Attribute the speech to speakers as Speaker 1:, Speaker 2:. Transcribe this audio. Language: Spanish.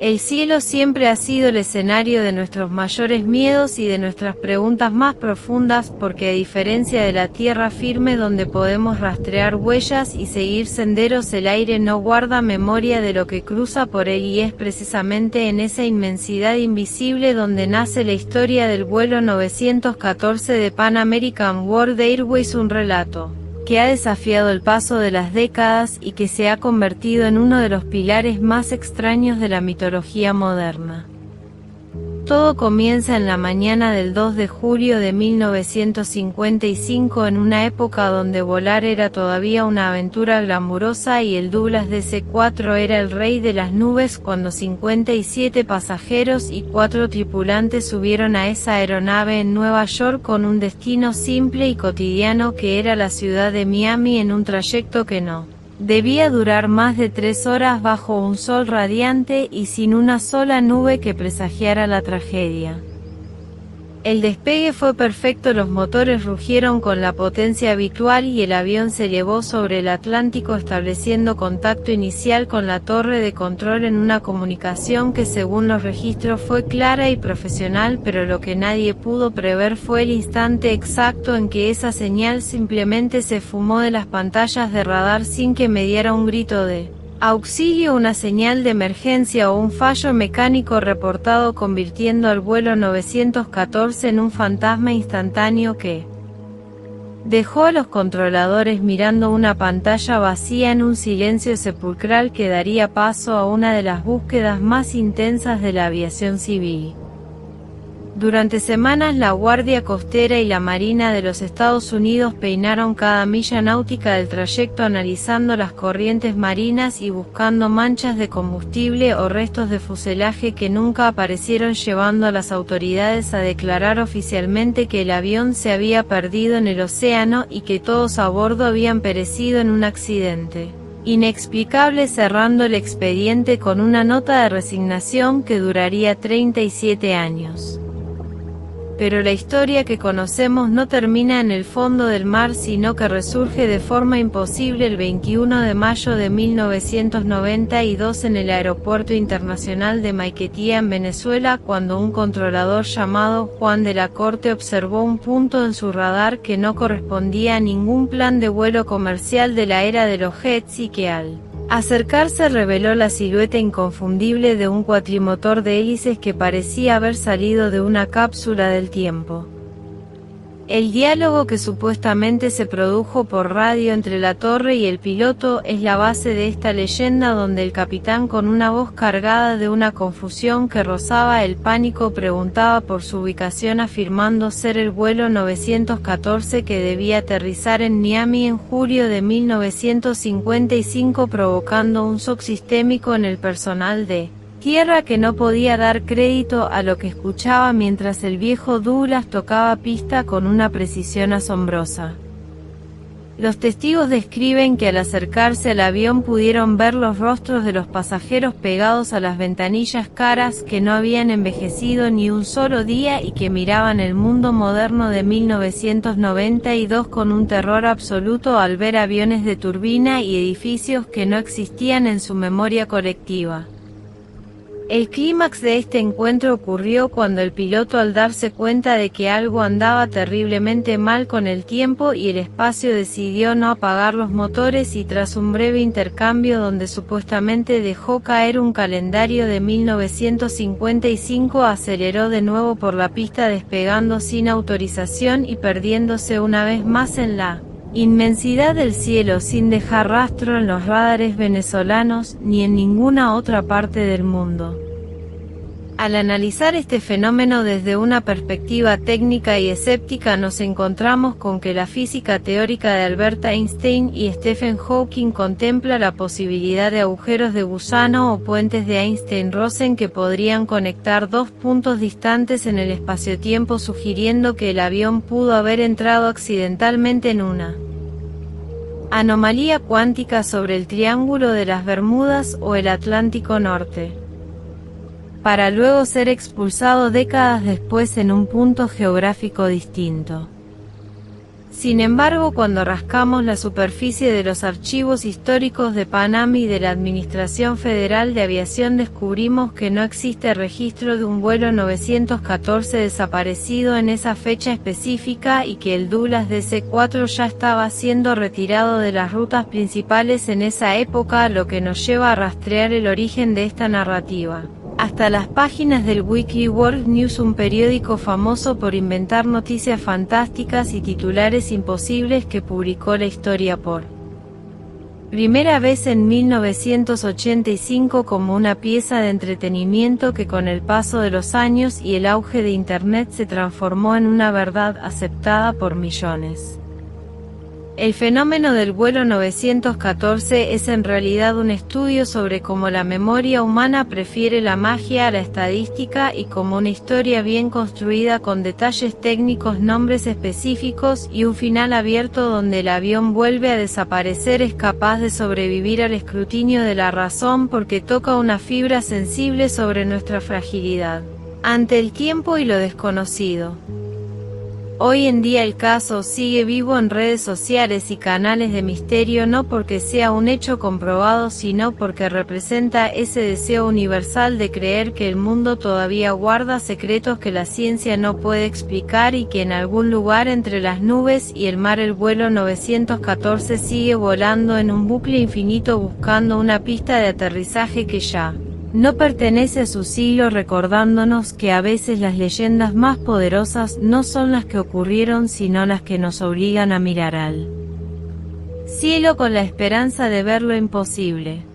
Speaker 1: El cielo siempre ha sido el escenario de nuestros mayores miedos y de nuestras preguntas más profundas, porque a diferencia de la tierra firme donde podemos rastrear huellas y seguir senderos, el aire no guarda memoria de lo que cruza por él, y es precisamente en esa inmensidad invisible donde nace la historia del vuelo 914 de Pan American World Airways, un relato que ha desafiado el paso de las décadas y que se ha convertido en uno de los pilares más extraños de la mitología moderna. Todo comienza en la mañana del 2 de julio de 1955, en una época donde volar era todavía una aventura glamurosa y el Douglas DC-4 era el rey de las nubes, cuando 57 pasajeros y 4 tripulantes subieron a esa aeronave en Nueva York con un destino simple y cotidiano que era la ciudad de Miami, en un trayecto que no debía durar más de 3 horas bajo un sol radiante y sin una sola nube que presagiara la tragedia. El despegue fue perfecto, los motores rugieron con la potencia habitual y el avión se elevó sobre el Atlántico, estableciendo contacto inicial con la torre de control en una comunicación que, según los registros, fue clara y profesional, pero lo que nadie pudo prever fue el instante exacto en que esa señal simplemente se fumó de las pantallas de radar sin que mediara un grito de auxilio, una señal de emergencia o un fallo mecánico reportado, convirtiendo al vuelo 914 en un fantasma instantáneo que dejó a los controladores mirando una pantalla vacía en un silencio sepulcral que daría paso a una de las búsquedas más intensas de la aviación civil. Durante semanas la Guardia Costera y la Marina de los Estados Unidos peinaron cada milla náutica del trayecto, analizando las corrientes marinas y buscando manchas de combustible o restos de fuselaje que nunca aparecieron, llevando a las autoridades a declarar oficialmente que el avión se había perdido en el océano y que todos a bordo habían perecido en un accidente inexplicable, cerrando el expediente con una nota de resignación que duraría 37 años. Pero la historia que conocemos no termina en el fondo del mar, sino que resurge de forma imposible el 21 de mayo de 1992 en el Aeropuerto Internacional de Maiquetía, en Venezuela, cuando un controlador llamado Juan de la Corte observó un punto en su radar que no correspondía a ningún plan de vuelo comercial de la era de los jets y que, al acercarse, reveló la silueta inconfundible de un cuatrimotor de hélices que parecía haber salido de una cápsula del tiempo. El diálogo que supuestamente se produjo por radio entre la torre y el piloto es la base de esta leyenda, donde el capitán, con una voz cargada de una confusión que rozaba el pánico, preguntaba por su ubicación, afirmando ser el vuelo 914 que debía aterrizar en Miami en julio de 1955, provocando un shock sistémico en el personal de tierra, que no podía dar crédito a lo que escuchaba mientras el viejo Douglas tocaba pista con una precisión asombrosa. Los testigos describen que al acercarse al avión pudieron ver los rostros de los pasajeros pegados a las ventanillas, caras que no habían envejecido ni un solo día y que miraban el mundo moderno de 1992 con un terror absoluto al ver aviones de turbina y edificios que no existían en su memoria colectiva. El clímax de este encuentro ocurrió cuando el piloto, al darse cuenta de que algo andaba terriblemente mal con el tiempo y el espacio, decidió no apagar los motores y, tras un breve intercambio donde supuestamente dejó caer un calendario de 1955, aceleró de nuevo por la pista, despegando sin autorización y perdiéndose una vez más en la inmensidad del cielo, sin dejar rastro en los radares venezolanos ni en ninguna otra parte del mundo. Al analizar este fenómeno desde una perspectiva técnica y escéptica, nos encontramos con que la física teórica de Albert Einstein y Stephen Hawking contempla la posibilidad de agujeros de gusano o puentes de Einstein-Rosen que podrían conectar dos puntos distantes en el espacio-tiempo, sugiriendo que el avión pudo haber entrado accidentalmente en una anomalía cuántica sobre el Triángulo de las Bermudas o el Atlántico Norte, para luego ser expulsado décadas después en un punto geográfico distinto. Sin embargo, cuando rascamos la superficie de los archivos históricos de Panam y de la Administración Federal de Aviación, descubrimos que no existe registro de un vuelo 914 desaparecido en esa fecha específica y que el Douglas DC-4 ya estaba siendo retirado de las rutas principales en esa época, lo que nos lleva a rastrear el origen de esta narrativa hasta las páginas del Weekly World News, un periódico famoso por inventar noticias fantásticas y titulares imposibles que publicó la historia por primera vez en 1985 como una pieza de entretenimiento que con el paso de los años y el auge de Internet se transformó en una verdad aceptada por millones. El fenómeno del vuelo 914 es en realidad un estudio sobre cómo la memoria humana prefiere la magia a la estadística y cómo una historia bien construida con detalles técnicos, nombres específicos y un final abierto donde el avión vuelve a desaparecer es capaz de sobrevivir al escrutinio de la razón porque toca una fibra sensible sobre nuestra fragilidad ante el tiempo y lo desconocido. Hoy en día el caso sigue vivo en redes sociales y canales de misterio, no porque sea un hecho comprobado, sino porque representa ese deseo universal de creer que el mundo todavía guarda secretos que la ciencia no puede explicar y que en algún lugar entre las nubes y el mar el vuelo 914 sigue volando en un bucle infinito buscando una pista de aterrizaje que ya no pertenece a su siglo, recordándonos que a veces las leyendas más poderosas no son las que ocurrieron sino las que nos obligan a mirar al cielo con la esperanza de ver lo imposible.